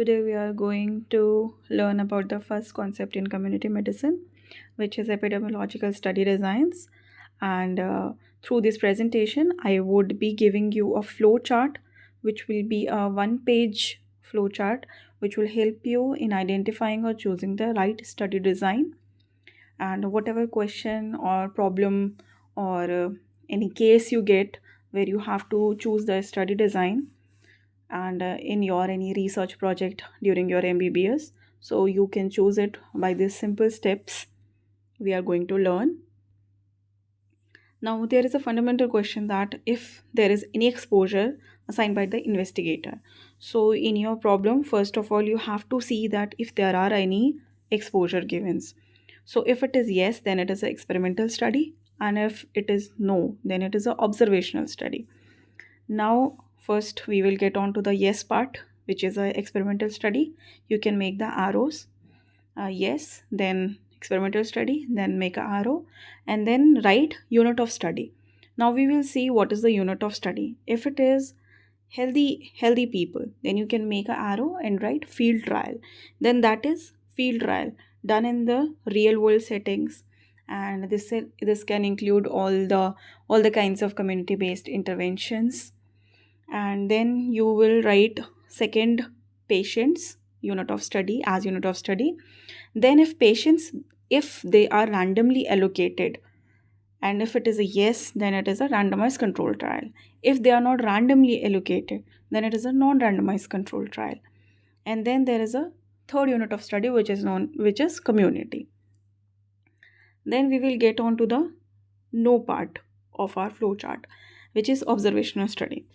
Today we are going to learn about the first concept in community medicine, which is epidemiological study designs. And through this presentation, I would be giving you a flow chart, which will be a one-page flow chart, which will help you in identifying or choosing the right study design. And whatever question or problem or any case you get where you have to choose the study design and in your any research project during your MBBS, so you can choose it by these simple steps we are going to learn. Now there is a fundamental question that if there is any exposure assigned by the investigator, so in your problem first of all you have to see that if there are any exposure givens. So if it is yes, then it is an experimental study, and if it is no, then it is an observational study. Now, first we will get on to the yes part, which is a experimental study. You can make the arrows. Yes, then experimental study, then make a arrow, and then write unit of study. Now we will see what is the unit of study. If it is healthy people, then you can make a arrow and write field trial. Then that is field trial done in the real world settings, and this can include all the kinds of community based interventions. And then you will write second patients unit of study as unit of study. Then if patients, if they are randomly allocated, and if it is a yes, then it is a randomized control trial. If they are not randomly allocated, then it is a non-randomized control trial. And then there is a third unit of study which is community. Then we will get on to the no part of our flowchart, which is observational study.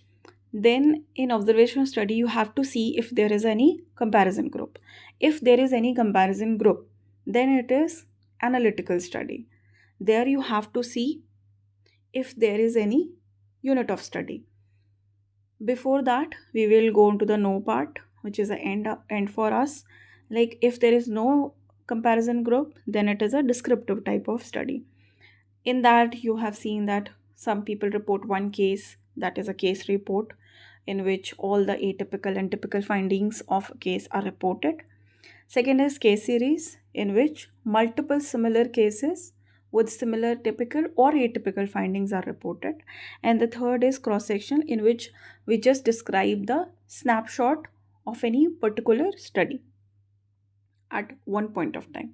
Then in observational study, you have to see if there is any comparison group. If there is any comparison group, then it is analytical study. There you have to see if there is any unit of study. Before that, we will go into the no part, which is the end for us. Like if there is no comparison group, then it is a descriptive type of study. In that, you have seen that some people report one case, that is a case report, in which all the atypical and typical findings of a case are reported. Second is case series, in which multiple similar cases with similar typical or atypical findings are reported. And the third is cross section, in which we just describe the snapshot of any particular study at one point of time.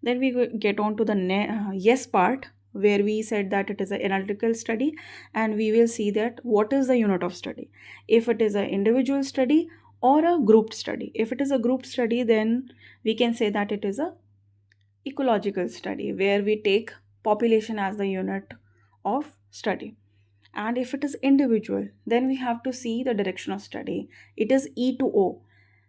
Then we get on to the yes part, where we said that it is an analytical study, and we will see that what is the unit of study. If it is an individual study or a group study. If it is a group study, then we can say that it is a ecological study, where we take population as the unit of study. And if it is individual, then we have to see the direction of study. It is E to O.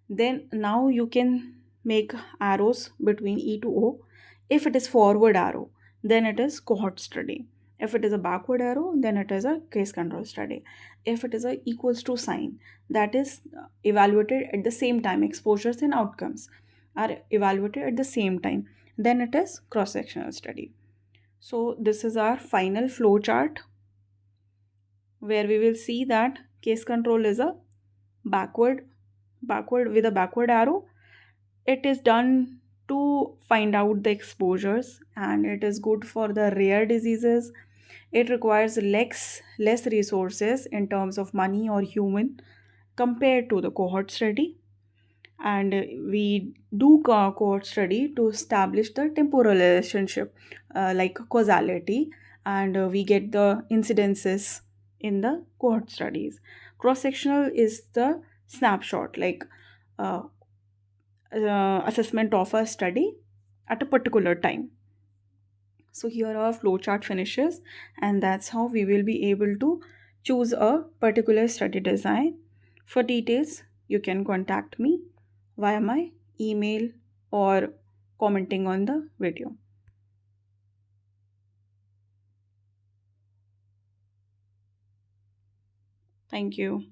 Then now you can make arrows between E to O. If it is forward arrow, then it is cohort study. If it is a backward arrow, then it is a case control study. If it is a equals to sign, that is evaluated at the same time, exposures and outcomes are evaluated at the same time, then it is cross-sectional study. So this is our final flow chart, where we will see that case control is a backward with a backward arrow. It is done to find out the exposures, and it is good for the rare diseases. It requires less resources in terms of money or human compared to the cohort study. And we do cohort study to establish the temporal relationship, like causality, and we get the incidences in the cohort studies. Cross sectional is the snapshot, like uh, assessment of a study at a particular time. So here our flowchart finishes, and that's how we will be able to choose a particular study design. For details, you can contact me via my email or commenting on the video. Thank you.